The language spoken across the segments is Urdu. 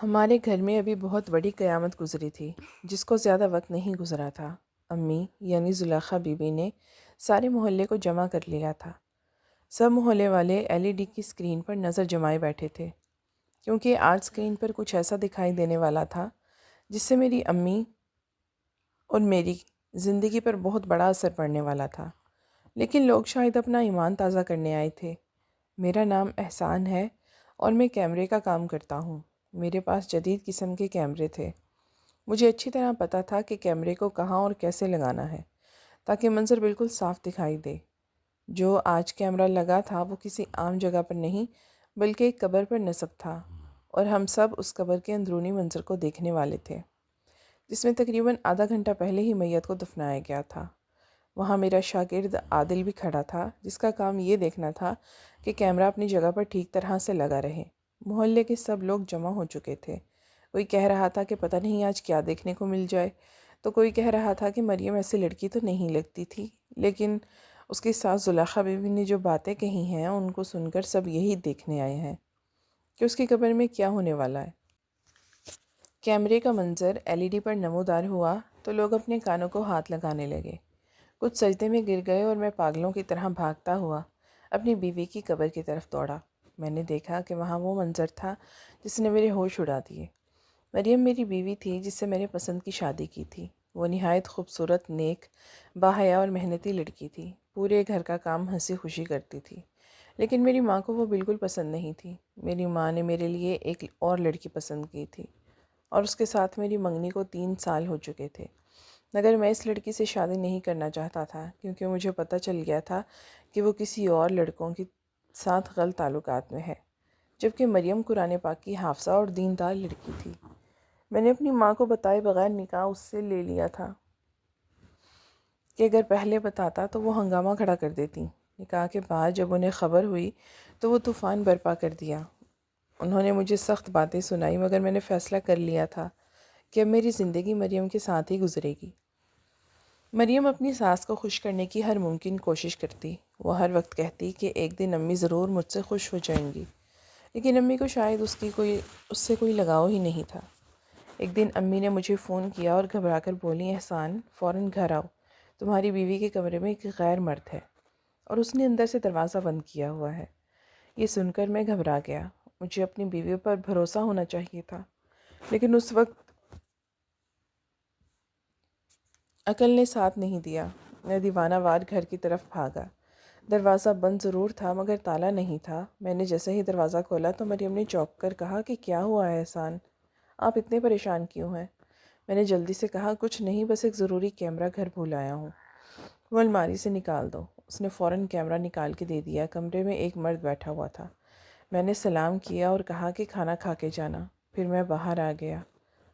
ہمارے گھر میں ابھی بہت بڑی قیامت گزری تھی جس کو زیادہ وقت نہیں گزرا تھا۔ امی یعنی زلیخا بی بی نے سارے محلے کو جمع کر لیا تھا۔ سب محلے والے ایل ای ڈی کی اسکرین پر نظر جمائے بیٹھے تھے کیونکہ آج اسکرین پر کچھ ایسا دکھائی دینے والا تھا جس سے میری امی اور میری زندگی پر بہت بڑا اثر پڑنے والا تھا۔ لیکن لوگ شاید اپنا ایمان تازہ کرنے آئے تھے۔ میرا نام احسان ہے اور میں کیمرے کا کام کرتا ہوں۔ میرے پاس جدید قسم کے کیمرے تھے۔ مجھے اچھی طرح پتہ تھا کہ کیمرے کو کہاں اور کیسے لگانا ہے تاکہ منظر بالکل صاف دکھائی دے۔ جو آج کیمرہ لگا تھا وہ کسی عام جگہ پر نہیں بلکہ ایک قبر پر نصب تھا، اور ہم سب اس قبر کے اندرونی منظر کو دیکھنے والے تھے جس میں تقریباً آدھا گھنٹہ پہلے ہی میت کو دفنایا گیا تھا۔ وہاں میرا شاگرد عادل بھی کھڑا تھا جس کا کام یہ دیکھنا تھا کہ کیمرہ اپنی جگہ پر ٹھیک طرح سے لگا رہے۔ محلے کے سب لوگ جمع ہو چکے تھے۔ کوئی کہہ رہا تھا کہ پتہ نہیں آج کیا دیکھنے کو مل جائے، تو کوئی کہہ رہا تھا کہ مریم ایسی لڑکی تو نہیں لگتی تھی، لیکن اس کے ساتھ زلیخا بی بی نے جو باتیں کہی ہیں ان کو سن کر سب یہی دیکھنے آئے ہیں کہ اس کی قبر میں کیا ہونے والا ہے۔ کیمرے کا منظر ایل ای ڈی پر نمودار ہوا تو لوگ اپنے کانوں کو ہاتھ لگانے لگے۔ کچھ سجدے میں گر گئے اور میں پاگلوں کی طرح بھاگتا ہوا اپنی بیوی کی قبر کی طرف دوڑا۔ میں نے دیکھا کہ وہاں وہ منظر تھا جس نے میرے ہوش اڑا دیے۔ مریم میری بیوی تھی جس سے میں نے پسند کی شادی کی تھی۔ وہ نہایت خوبصورت، نیک، باحیا اور محنتی لڑکی تھی۔ پورے گھر کا کام ہنسی خوشی کرتی تھی، لیکن میری ماں کو وہ بالکل پسند نہیں تھی۔ میری ماں نے میرے لیے ایک اور لڑکی پسند کی تھی اور اس کے ساتھ میری منگنی کو 3 سال ہو چکے تھے، مگر میں اس لڑکی سے شادی نہیں کرنا چاہتا تھا کیونکہ مجھے پتہ چل گیا تھا کہ وہ کسی اور لڑکوں کے ساتھ غلط تعلقات میں ہے، جبکہ مریم قرآن پاک کی حافظہ اور دیندار لڑکی تھی۔ میں نے اپنی ماں کو بتائے بغیر نکاح اس سے لے لیا تھا کہ اگر پہلے بتاتا تو وہ ہنگامہ کھڑا کر دیتی۔ نکاح کے بعد جب انہیں خبر ہوئی تو وہ طوفان برپا کر دیا۔ انہوں نے مجھے سخت باتیں سنائی، مگر میں نے فیصلہ کر لیا تھا کہ اب میری زندگی مریم کے ساتھ ہی گزرے گی۔ مریم اپنی ساس کو خوش کرنے کی ہر ممکن کوشش کرتی۔ وہ ہر وقت کہتی کہ ایک دن امی ضرور مجھ سے خوش ہو جائیں گی، لیکن امی کو شاید اس سے کوئی لگاؤ ہی نہیں تھا۔ ایک دن امی نے مجھے فون کیا اور گھبرا کر بولی، احسان فوراً گھر آؤ، تمہاری بیوی کے کمرے میں ایک غیر مرد ہے اور اس نے اندر سے دروازہ بند کیا ہوا ہے۔ یہ سن کر میں گھبرا گیا۔ مجھے اپنی بیوی پر بھروسہ ہونا چاہیے تھا، لیکن اس وقت عقل نے ساتھ نہیں دیا۔ میں دیوانہ وار گھر کی طرف بھاگا۔ دروازہ بند ضرور تھا مگر تالا نہیں تھا۔ میں نے جیسے ہی دروازہ کھولا تو مریم نے چونک کر کہا کہ کیا ہوا ہے احسان، آپ اتنے پریشان کیوں ہیں؟ میں نے جلدی سے کہا کچھ نہیں، بس ایک ضروری کیمرہ گھر بھول آیا ہوں، وہ الماری سے نکال دو۔ اس نے فوراً کیمرہ نکال کے دے دیا۔ کمرے میں ایک مرد بیٹھا ہوا تھا۔ میں نے سلام کیا اور کہا کہ کھانا کھا کے جانا، پھر میں باہر آ گیا۔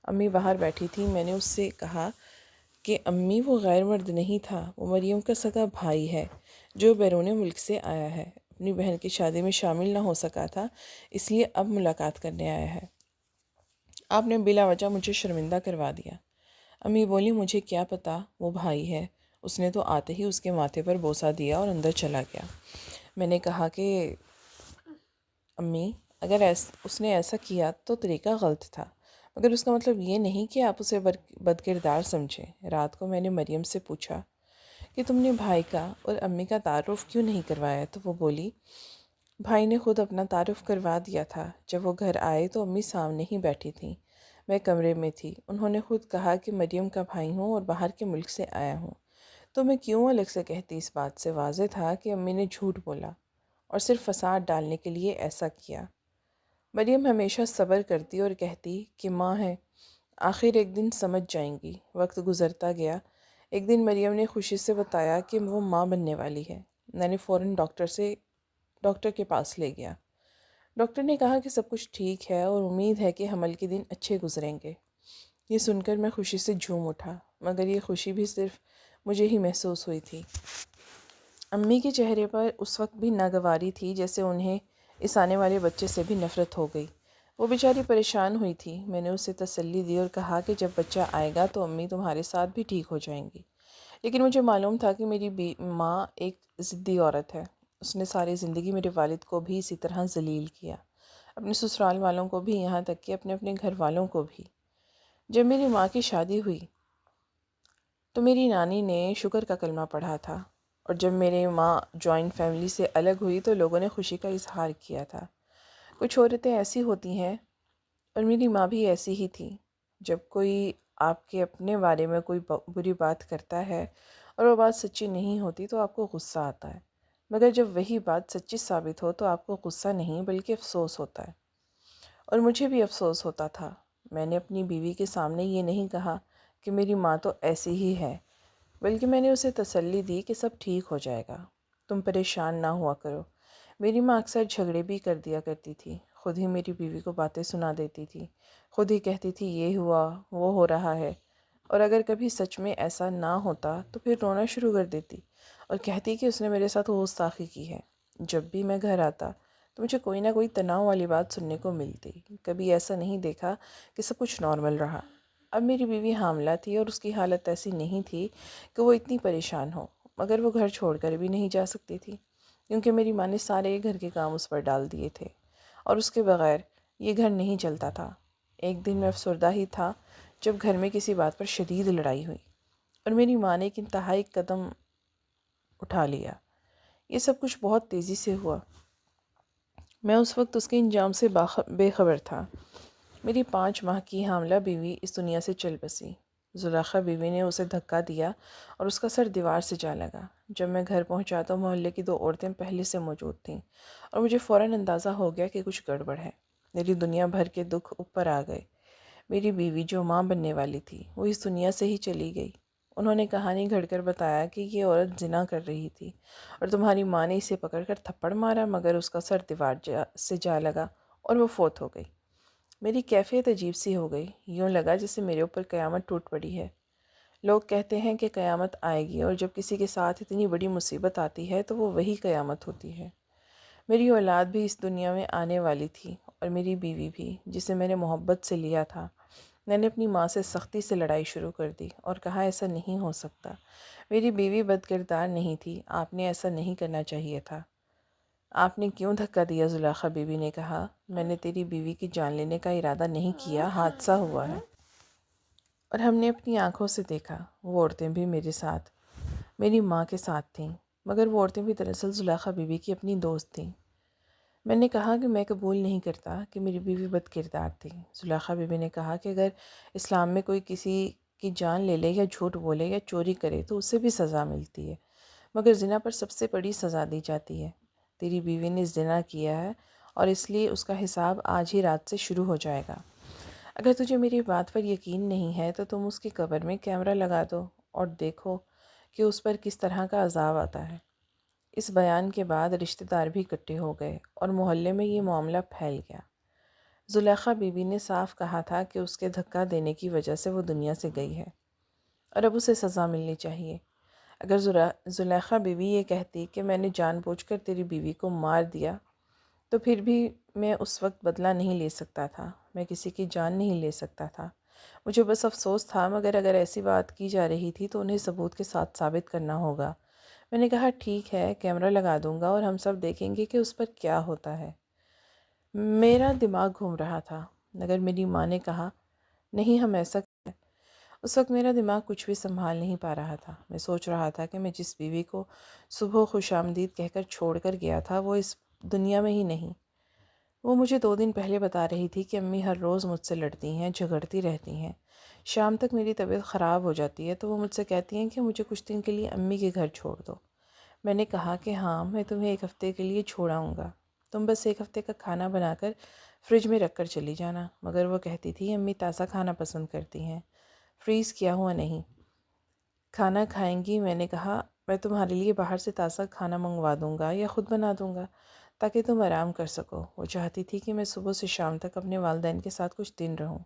امی باہر بیٹھی تھی۔ میں نے اس سے کہا کہ امی وہ غیر مرد نہیں تھا، وہ مریم کا سگا بھائی ہے جو بیرون ملک سے آیا ہے، اپنی بہن کی شادی میں شامل نہ ہو سکا تھا، اس لیے اب ملاقات کرنے آیا ہے۔ آپ نے بلا وجہ مجھے شرمندہ کروا دیا۔ امی بولی مجھے کیا پتہ وہ بھائی ہے، اس نے تو آتے ہی اس کے ماتھے پر بوسہ دیا اور اندر چلا گیا۔ میں نے کہا کہ امی اگر اس نے ایسا کیا تو طریقہ غلط تھا، مگر اس کا مطلب یہ نہیں کہ آپ اسے بدکردار سمجھیں۔ رات کو میں نے مریم سے پوچھا کہ تم نے بھائی کا اور امی کا تعارف کیوں نہیں کروایا، تو وہ بولی بھائی نے خود اپنا تعارف کروا دیا تھا۔ جب وہ گھر آئے تو امی سامنے ہی بیٹھی تھیں، میں کمرے میں تھی۔ انہوں نے خود کہا کہ مریم کا بھائی ہوں اور باہر کے ملک سے آیا ہوں، تو میں کیوں الگ سے کہتی؟ اس بات سے واضح تھا کہ امی نے جھوٹ بولا اور صرف فساد ڈالنے کے لیے ایسا کیا۔ مریم ہمیشہ صبر کرتی اور کہتی کہ ماں ہے، آخر ایک دن سمجھ جائیں گی۔ وقت گزرتا گیا۔ ایک دن مریم نے خوشی سے بتایا کہ وہ ماں بننے والی ہے۔ میں نے فوراً ڈاکٹر کے پاس لے گیا۔ ڈاکٹر نے کہا کہ سب کچھ ٹھیک ہے اور امید ہے کہ حمل کے دن اچھے گزریں گے۔ یہ سن کر میں خوشی سے جھوم اٹھا، مگر یہ خوشی بھی صرف مجھے ہی محسوس ہوئی تھی۔ امی کے چہرے پر اس وقت بھی ناگواری تھی جیسے انہیں اس آنے والے بچے سے بھی نفرت ہو گئی۔ وہ بیچاری پریشان ہوئی تھی۔ میں نے اسے تسلی دی اور کہا کہ جب بچہ آئے گا تو امی تمہارے ساتھ بھی ٹھیک ہو جائیں گی۔ لیکن مجھے معلوم تھا کہ میری ماں ایک ضدی عورت ہے۔ اس نے ساری زندگی میرے والد کو بھی اسی طرح ذلیل کیا۔ اپنے سسرال والوں کو بھی، یہاں تک کہ اپنے اپنے گھر والوں کو بھی۔ جب میری ماں کی شادی ہوئی تو میری نانی نے شکر کا کلمہ پڑھا تھا، اور جب میری ماں جوائنٹ فیملی سے الگ ہوئی تو لوگوں نے خوشی کا اظہار کیا تھا۔ کچھ عورتیں ایسی ہوتی ہیں، اور میری ماں بھی ایسی ہی تھی، جب کوئی آپ کے اپنے بارے میں کوئی بری بات کرتا ہے اور وہ بات سچی نہیں ہوتی تو آپ کو غصہ آتا ہے، مگر جب وہی بات سچی ثابت ہو تو آپ کو غصہ نہیں بلکہ افسوس ہوتا ہے۔ اور مجھے بھی افسوس ہوتا تھا۔ میں نے اپنی بیوی کے سامنے یہ نہیں کہا کہ میری ماں تو ایسی ہی ہے، بلکہ میں نے اسے تسلی دی کہ سب ٹھیک ہو جائے گا، تم پریشان نہ ہوا کرو۔ میری ماں اکثر جھگڑے بھی کر دیا کرتی تھی، خود ہی میری بیوی کو باتیں سنا دیتی تھی، خود ہی کہتی تھی یہ ہوا وہ ہو رہا ہے، اور اگر کبھی سچ میں ایسا نہ ہوتا تو پھر رونا شروع کر دیتی اور کہتی کہ اس نے میرے ساتھ گستاخی کی ہے۔ جب بھی میں گھر آتا تو مجھے کوئی نہ کوئی تناؤ والی بات سننے کو ملتی، کبھی ایسا نہیں دیکھا کہ سب کچھ نارمل رہا۔ اب میری بیوی حاملہ تھی اور اس کی حالت ایسی نہیں تھی کہ وہ اتنی پریشان ہو، مگر وہ گھر چھوڑ کر بھی نہیں جا سکتی تھی، کیونکہ میری ماں نے سارے گھر کے کام اس پر ڈال دیے تھے، اور اس کے بغیر یہ گھر نہیں چلتا تھا۔ ایک دن میں افسردہ ہی تھا جب گھر میں کسی بات پر شدید لڑائی ہوئی، اور میری ماں نے ایک انتہائی قدم اٹھا لیا۔ یہ سب کچھ بہت تیزی سے ہوا۔ میں اس وقت اس کے انجام سے بے خبر تھا۔ میری 5 ماہ کی حاملہ بیوی اس دنیا سے چل بسی۔ زلیخا بیوی نے اسے دھکا دیا اور اس کا سر دیوار سے جا لگا۔ جب میں گھر پہنچا تو محلے کی 2 عورتیں پہلے سے موجود تھیں، اور مجھے فوراً اندازہ ہو گیا کہ کچھ گڑبڑ ہے۔ میری دنیا بھر کے دکھ اوپر آ گئے۔ میری بیوی جو ماں بننے والی تھی وہ اس دنیا سے ہی چلی گئی۔ انہوں نے کہانی گھڑ کر بتایا کہ یہ عورت زنا کر رہی تھی، اور تمہاری ماں نے اسے پکڑ کر تھپڑ مارا، مگر اس کا سر دیوار سے جا لگا اور وہ فوت ہو گئی۔ میری کیفیت عجیب سی ہو گئی، یوں لگا جیسے میرے اوپر قیامت ٹوٹ پڑی ہے۔ لوگ کہتے ہیں کہ قیامت آئے گی، اور جب کسی کے ساتھ اتنی بڑی مصیبت آتی ہے تو وہ وہی قیامت ہوتی ہے۔ میری اولاد بھی اس دنیا میں آنے والی تھی، اور میری بیوی بھی، جسے میں نے محبت سے لیا تھا۔ میں نے اپنی ماں سے سختی سے لڑائی شروع کر دی اور کہا ایسا نہیں ہو سکتا، میری بیوی بد کردار نہیں تھی، آپ نے ایسا نہیں کرنا چاہیے تھا۔ آپ نے کیوں دھکا دیا؟ زلیخا بیوی نے کہا۔ میں نے تیری بیوی کی جان لینے کا ارادہ نہیں کیا، حادثہ ہوا ہے، اور ہم نے اپنی آنکھوں سے دیکھا۔ وہ عورتیں بھی میرے ساتھ، میری ماں کے ساتھ تھیں، مگر وہ عورتیں بھی دراصل زلیخا بیوی کی اپنی دوست تھیں۔ میں نے کہا کہ میں قبول نہیں کرتا کہ میری بیوی بد کردار تھی۔ زلیخا بیوی نے کہا کہ اگر اسلام میں کوئی کسی کی جان لے لے یا جھوٹ بولے یا چوری کرے تو اسے بھی سزا ملتی ہے، مگر زنا پر سب سے بڑی سزا دی جاتی ہے۔ تیری بیوی نے زنا کیا ہے، اور اس لیے اس کا حساب آج ہی رات سے شروع ہو جائے گا۔ اگر تجھے میری بات پر یقین نہیں ہے تو تم اس کی قبر میں کیمرہ لگا دو اور دیکھو کہ اس پر کس طرح کا عذاب آتا ہے۔ اس بیان کے بعد رشتہ دار بھی اکٹھے ہو گئے اور محلے میں یہ معاملہ پھیل گیا۔ زلیخا بیوی نے صاف کہا تھا کہ اس کے دھکا دینے کی وجہ سے وہ دنیا سے گئی ہے، اور اب اسے سزا ملنی چاہیے۔ اگر زلیخا بیوی یہ کہتی کہ میں نے جان بوجھ کر تیری بیوی کو مار دیا تو پھر بھی میں اس وقت بدلہ نہیں لے سکتا تھا، میں کسی کی جان نہیں لے سکتا تھا، مجھے بس افسوس تھا، مگر اگر ایسی بات کی جا رہی تھی تو انہیں ثبوت کے ساتھ ثابت کرنا ہوگا۔ میں نے کہا ٹھیک ہے، کیمرہ لگا دوں گا اور ہم سب دیکھیں گے کہ اس پر کیا ہوتا ہے۔ میرا دماغ گھوم رہا تھا، مگر میری ماں نے کہا نہیں، ہم ایسا کریں۔ اس وقت میرا دماغ کچھ بھی سنبھال نہیں پا رہا تھا۔ میں سوچ رہا تھا کہ میں جس بیوی کو صبح خوش آمدید کہہ کر چھوڑ کر گیا تھا وہ اس دنیا میں ہی نہیں۔ وہ مجھے 2 دن پہلے بتا رہی تھی کہ امی ہر روز مجھ سے لڑتی ہیں، جھگڑتی رہتی ہیں، شام تک میری طبیعت خراب ہو جاتی ہے تو وہ مجھ سے کہتی ہیں کہ مجھے کچھ دن کے لیے امی کے گھر چھوڑ دو۔ میں نے کہا کہ ہاں، میں تمہیں 1 ہفتے کے لیے چھوڑ آؤں گا، تم بس 1 ہفتے کا کھانا بنا کر فریج میں رکھ کر چلی جانا۔ مگر وہ کہتی تھی امی تازہ کھانا پسند کرتی ہیں، فریز کیا ہوا نہیں کھانا کھائیں گی۔ میں نے کہا میں تمہارے لیے باہر سے تازہ کھانا منگوا دوں گا یا خود بنا دوں گا تاکہ تم آرام کر سکو۔ وہ چاہتی تھی کہ میں صبح سے شام تک اپنے والدین کے ساتھ کچھ دن رہوں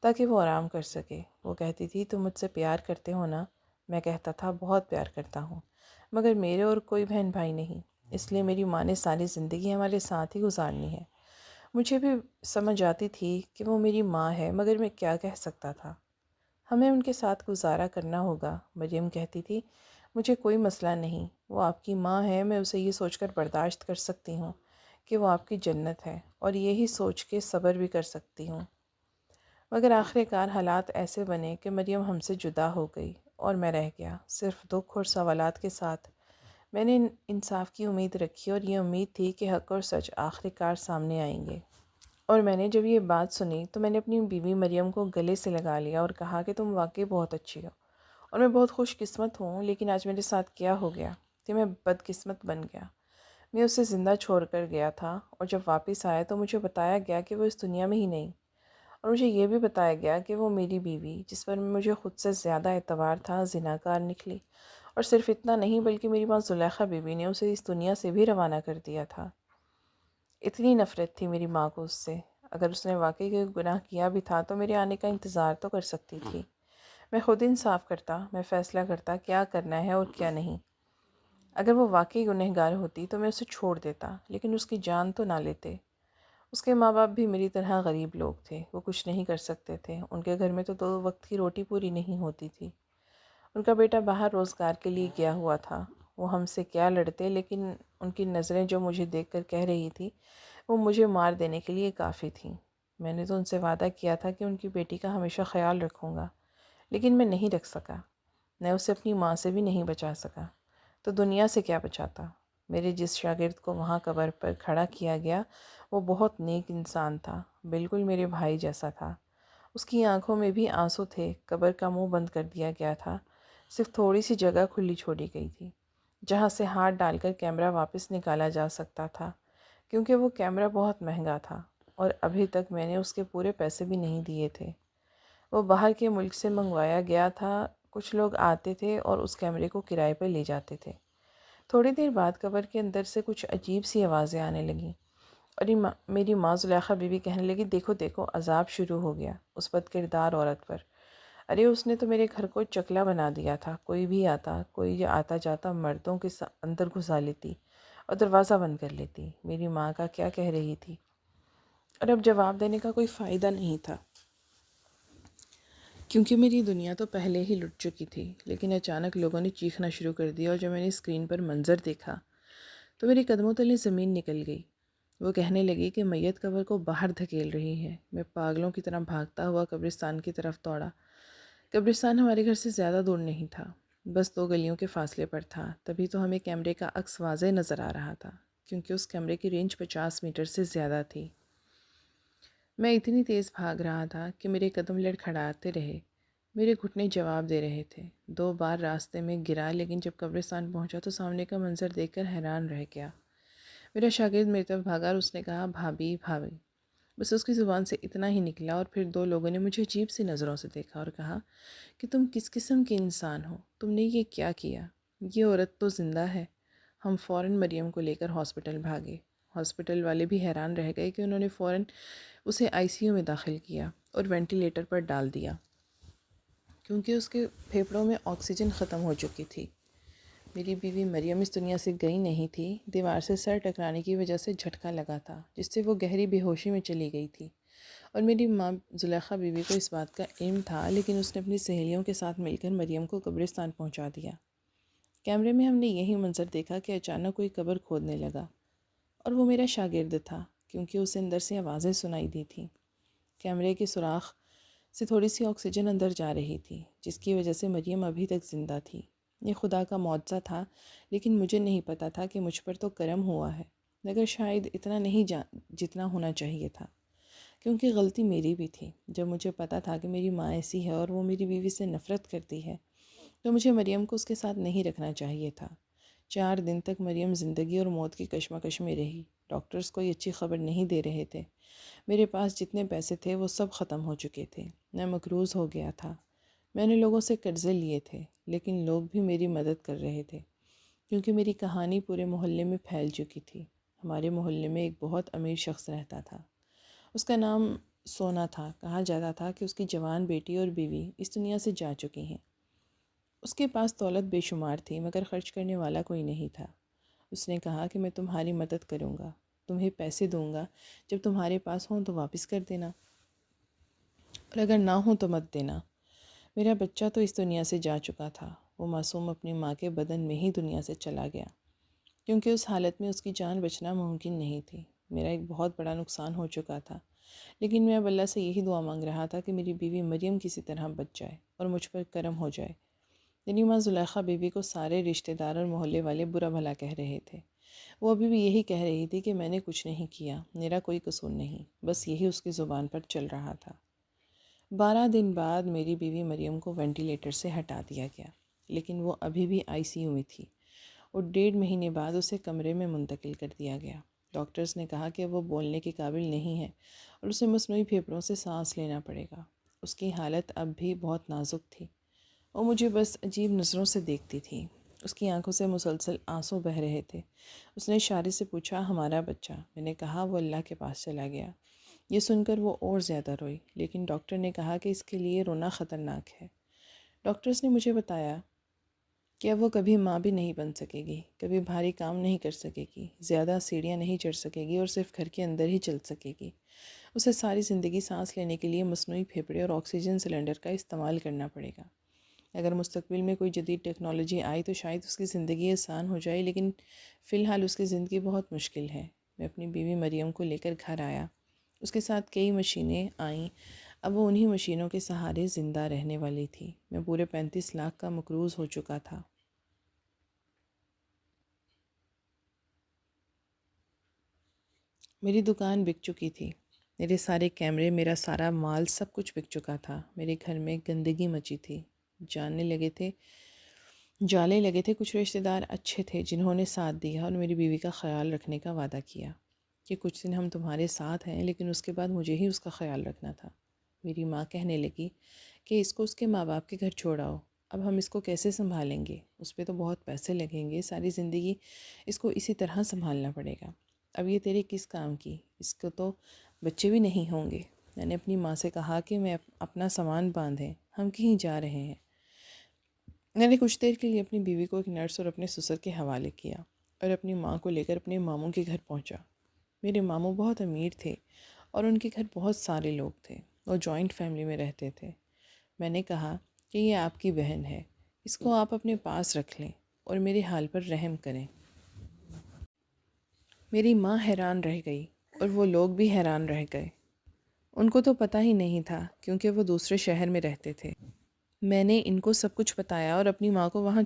تاکہ وہ آرام کر سکے۔ وہ کہتی تھی تم مجھ سے پیار کرتے ہو نا؟ میں کہتا تھا بہت پیار کرتا ہوں، مگر میرے اور کوئی بہن بھائی نہیں، اس لیے میری ماں نے ساری زندگی ہمارے ساتھ ہی گزارنی ہے۔ مجھے بھی سمجھ آتی تھی کہ وہ میری ماں ہے، مگر میں کیا کہہ سکتا تھا؟ ہمیں ان کے ساتھ گزارا کرنا ہوگا۔ مریم کہتی تھی مجھے کوئی مسئلہ نہیں، وہ آپ کی ماں ہے، میں اسے یہ سوچ کر برداشت کر سکتی ہوں کہ وہ آپ کی جنت ہے اور یہی سوچ کے صبر بھی کر سکتی ہوں۔ مگر آخر کار حالات ایسے بنے کہ مریم ہم سے جدا ہو گئی اور میں رہ گیا صرف دکھ اور سوالات کے ساتھ۔ میں نے انصاف کی امید رکھی اور یہ امید تھی کہ حق اور سچ آخر کار سامنے آئیں گے۔ اور میں نے جب یہ بات سنی تو میں نے اپنی بیوی مریم کو گلے سے لگا لیا اور کہا کہ تم واقعی بہت اچھی ہو اور میں بہت خوش قسمت ہوں، لیکن آج میرے ساتھ کیا ہو گیا کہ میں بدقسمت بن گیا۔ میں اسے زندہ چھوڑ کر گیا تھا اور جب واپس آیا تو مجھے بتایا گیا کہ وہ اس دنیا میں ہی نہیں، اور مجھے یہ بھی بتایا گیا کہ وہ میری بیوی، جس پر مجھے خود سے زیادہ اعتبار تھا، زناکار نکلی۔ اور صرف اتنا نہیں بلکہ میری ماں زلیخا بی بی نے اسے اس دنیا سے بھی روانہ کر دیا تھا۔ اتنی نفرت تھی میری ماں کو اس سے۔ اگر اس نے واقعی کوئی گناہ کیا بھی تھا تو میرے آنے کا انتظار تو کر سکتی تھی۔ میں خود انصاف کرتا، میں فیصلہ کرتا کیا کرنا ہے اور کیا نہیں۔ اگر وہ واقعی گنہگار ہوتی تو میں اسے چھوڑ دیتا، لیکن اس کی جان تو نہ لیتے۔ اس کے ماں باپ بھی میری طرح غریب لوگ تھے، وہ کچھ نہیں کر سکتے تھے، ان کے گھر میں تو 2 وقت کی روٹی پوری نہیں ہوتی تھی۔ ان کا بیٹا باہر روزگار کے لیے گیا ہوا تھا۔ وہ ہم سے کیا لڑتے، لیکن ان کی نظریں جو مجھے دیکھ کر کہہ رہی تھی وہ مجھے مار دینے کے لیے کافی تھیں۔ میں نے تو ان سے وعدہ کیا تھا کہ ان کی بیٹی کا ہمیشہ خیال رکھوں گا، لیکن میں نہیں رکھ سکا۔ میں اسے اپنی ماں سے بھی نہیں بچا سکا، تو دنیا سے کیا بچاتا؟ میرے جس شاگرد کو وہاں قبر پر کھڑا کیا گیا وہ بہت نیک انسان تھا، بالکل میرے بھائی جیسا تھا۔ اس کی آنکھوں میں بھی آنسو تھے۔ قبر کا منہ بند کر دیا گیا تھا، صرف تھوڑی سی جگہ کھلی چھوڑی گئی تھی جہاں سے ہاتھ ڈال کر کیمرہ واپس نکالا جا سکتا تھا، کیونکہ وہ کیمرہ بہت مہنگا تھا اور ابھی تک میں نے اس کے پورے پیسے بھی نہیں دیے تھے۔ وہ باہر کے ملک سے منگوایا گیا تھا۔ کچھ لوگ آتے تھے اور اس کیمرے کو کرائے پر لے جاتے تھے۔ تھوڑی دیر بعد قبر کے اندر سے کچھ عجیب سی آوازیں آنے لگیں اور میری ماں زلیخا بی بی کہنے لگی، دیکھو دیکھو، عذاب شروع ہو گیا اس بد کردار عورت پر۔ ارے اس نے تو میرے گھر کو چکلا بنا دیا تھا، کوئی بھی آتا، کوئی آتا جاتا مردوں کے اندر گھسا لیتی اور دروازہ بند کر لیتی۔ میری ماں کا کیا کہہ رہی تھی، اور اب جواب دینے کا کوئی فائدہ نہیں تھا، کیونکہ میری دنیا تو پہلے ہی لٹ چکی تھی۔ لیکن اچانک لوگوں نے چیخنا شروع کر دیا اور جب میں نے اسکرین پر منظر دیکھا تو میرے قدموں تلے زمین نکل گئی۔ وہ کہنے لگی کہ میت قبر کو باہر دھکیل رہی ہے۔ میں پاگلوں کی طرح بھاگتا ہوا قبرستان کی طرف دوڑا۔ قبرستان ہمارے گھر سے زیادہ دور نہیں تھا، بس 2 گلیوں کے فاصلے پر تھا۔ تبھی تو ہمیں کیمرے کا عکس واضح نظر آ رہا تھا، کیونکہ اس کیمرے کی رینج 50 میٹر سے زیادہ تھی۔ میں اتنی تیز بھاگ رہا تھا کہ میرے قدم لڑکھڑاتے رہے، میرے گھٹنے جواب دے رہے تھے۔ 2 بار راستے میں گرا، لیکن جب قبرستان پہنچا تو سامنے کا منظر دیکھ کر حیران رہ گیا۔ میرا شاگرد میری طرف بھاگا اور اس نے کہا، بھابھی بھابھی۔ بس اس کی زبان سے اتنا ہی نکلا، اور پھر 2 لوگوں نے مجھے عجیب سی نظروں سے دیکھا اور کہا کہ تم کس قسم کے انسان ہو، تم نے یہ کیا کیا؟ یہ عورت تو زندہ ہے۔ ہم فوراً مریم کو لے کر ہاسپٹل بھاگے۔ ہاسپٹل والے بھی حیران رہ گئے کہ انہوں نے فوراً اسے آئی سی یو میں داخل کیا اور وینٹیلیٹر پر ڈال دیا، کیونکہ اس کے پھیپھڑوں میں آکسیجن ختم ہو چکی تھی۔ میری بیوی مریم اس دنیا سے گئی نہیں تھی، دیوار سے سر ٹکرانے کی وجہ سے جھٹکا لگا تھا، جس سے وہ گہری بے ہوشی میں چلی گئی تھی۔ اور میری ماں زلیخا بی بی کو اس بات کا علم تھا، لیکن اس نے اپنی سہیلیوں کے ساتھ مل کر مریم کو قبرستان پہنچا دیا۔ کیمرے میں ہم نے یہی منظر دیکھا کہ اچانک کوئی قبر کھودنے لگا، اور وہ میرا شاگرد تھا، کیونکہ اسے اندر سے آوازیں سنائی دی تھیں۔ کیمرے کے سوراخ سے تھوڑی سی آکسیجن اندر جا رہی تھی، جس کی وجہ سے مریم ابھی تک زندہ تھی۔ یہ خدا کا معجزہ تھا، لیکن مجھے نہیں پتا تھا کہ مجھ پر تو کرم ہوا ہے، مگر شاید اتنا نہیں جتنا ہونا چاہیے تھا، کیونکہ غلطی میری بھی تھی۔ جب مجھے پتا تھا کہ میری ماں ایسی ہے اور وہ میری بیوی سے نفرت کرتی ہے، تو مجھے مریم کو اس کے ساتھ نہیں رکھنا چاہیے تھا۔ 4 دن تک مریم زندگی اور موت کی کشمکش میں رہی۔ ڈاکٹرز کوئی اچھی خبر نہیں دے رہے تھے۔ میرے پاس جتنے پیسے تھے وہ سب ختم ہو چکے تھے۔ میں مقروض ہو گیا تھا۔ میں نے لوگوں سے قرضے لیے تھے، لیکن لوگ بھی میری مدد کر رہے تھے، کیونکہ میری کہانی پورے محلے میں پھیل چکی تھی۔ ہمارے محلے میں ایک بہت امیر شخص رہتا تھا۔ اس کا نام سونا تھا۔ کہا جاتا تھا کہ اس کی جوان بیٹی اور بیوی اس دنیا سے جا چکی ہیں۔ اس کے پاس دولت بے شمار تھی، مگر خرچ کرنے والا کوئی نہیں تھا۔ اس نے کہا کہ میں تمہاری مدد کروں گا، تمہیں پیسے دوں گا، جب تمہارے پاس ہوں تو واپس کر دینا، اور اگر نہ ہوں تو مت دینا۔ میرا بچہ تو اس دنیا سے جا چکا تھا۔ وہ معصوم اپنی ماں کے بدن میں ہی دنیا سے چلا گیا، کیونکہ اس حالت میں اس کی جان بچنا ممکن نہیں تھی۔ میرا ایک بہت بڑا نقصان ہو چکا تھا، لیکن میں اب اللہ سے یہی دعا مانگ رہا تھا کہ میری بیوی مریم کسی طرح بچ جائے اور مجھ پر کرم ہو جائے۔ میری ماں زلیخا بیوی کو سارے رشتہ دار اور محلے والے برا بھلا کہہ رہے تھے۔ وہ ابھی بھی یہی کہہ رہی تھی کہ میں نے کچھ نہیں کیا، میرا کوئی قصور نہیں، بس یہی اس کی زبان پر چل رہا تھا۔ 12 دن بعد میری بیوی مریم کو وینٹیلیٹر سے ہٹا دیا گیا، لیکن وہ ابھی بھی ICU میں تھی اور 1.5 مہینے بعد اسے کمرے میں منتقل کر دیا گیا۔ ڈاکٹرز نے کہا کہ وہ بولنے کے قابل نہیں ہے اور اسے مصنوعی پھیپھڑوں سے سانس لینا پڑے گا۔ اس کی حالت اب بھی بہت نازک تھی۔ وہ مجھے بس عجیب نظروں سے دیکھتی تھی۔ اس کی آنکھوں سے مسلسل آنسو بہہ رہے تھے۔ اس نے اشارے سے پوچھا، ہمارا بچہ؟ میں نے کہا، وہ اللہ کے پاس چلا گیا۔ یہ سن کر وہ اور زیادہ روئی، لیکن ڈاکٹر نے کہا کہ اس کے لیے رونا خطرناک ہے۔ ڈاکٹرز نے مجھے بتایا کہ اب وہ کبھی ماں بھی نہیں بن سکے گی، کبھی بھاری کام نہیں کر سکے گی، زیادہ سیڑھیاں نہیں چڑھ سکے گی اور صرف گھر کے اندر ہی چل سکے گی۔ اسے ساری زندگی سانس لینے کے لیے مصنوعی پھیپھڑے اور آکسیجن سلنڈر کا استعمال کرنا پڑے گا۔ اگر مستقبل میں کوئی جدید ٹیکنالوجی آئی تو شاید اس کی زندگی آسان ہو جائے، لیکن فی الحال اس کی زندگی بہت مشکل ہے۔ میں اپنی بیوی مریم کو لے کر گھر آیا۔ اس کے ساتھ کئی مشینیں آئیں۔ اب وہ انہی مشینوں کے سہارے زندہ رہنے والی تھی۔ میں پورے 35 لاکھ کا مقروض ہو چکا تھا۔ میری دکان بک چکی تھی، میرے سارے کیمرے، میرا سارا مال، سب کچھ بک چکا تھا۔ میرے گھر میں گندگی مچی تھی، جالے لگے تھے۔ کچھ رشتہ دار اچھے تھے جنہوں نے ساتھ دیا اور میری بیوی کا خیال رکھنے کا وعدہ کیا کہ کچھ دن ہم تمہارے ساتھ ہیں، لیکن اس کے بعد مجھے ہی اس کا خیال رکھنا تھا۔ میری ماں کہنے لگی کہ اس کو اس کے ماں باپ کے گھر چھوڑاؤ، اب ہم اس کو کیسے سنبھالیں گے؟ اس پہ تو بہت پیسے لگیں گے، ساری زندگی اس کو اسی طرح سنبھالنا پڑے گا۔ اب یہ تیرے کس کام کی؟ اس کو تو بچے بھی نہیں ہوں گے۔ میں نے اپنی ماں سے کہا کہ میں اپنا سامان باندھیں، ہم کہیں جا رہے ہیں۔ میں نے کچھ دیر کے لیے اپنی بیوی کو ایک نرس اور اپنے سسر کے حوالے کیا اور اپنی ماں کو لے کر اپنے ماموں کے گھر پہنچا۔ میرے ماموں بہت امیر تھے اور ان کے گھر بہت سارے لوگ تھے۔ وہ جوائنٹ فیملی میں رہتے تھے۔ میں نے کہا کہ یہ آپ کی بہن ہے، اس کو آپ اپنے پاس رکھ لیں اور میرے حال پر رحم کریں۔ میری ماں حیران رہ گئی اور وہ لوگ بھی حیران رہ گئے۔ ان کو تو پتہ ہی نہیں تھا کیونکہ وہ دوسرے شہر میں رہتے تھے۔ میں نے ان کو سب کچھ بتایا اور اپنی ماں کو وہاں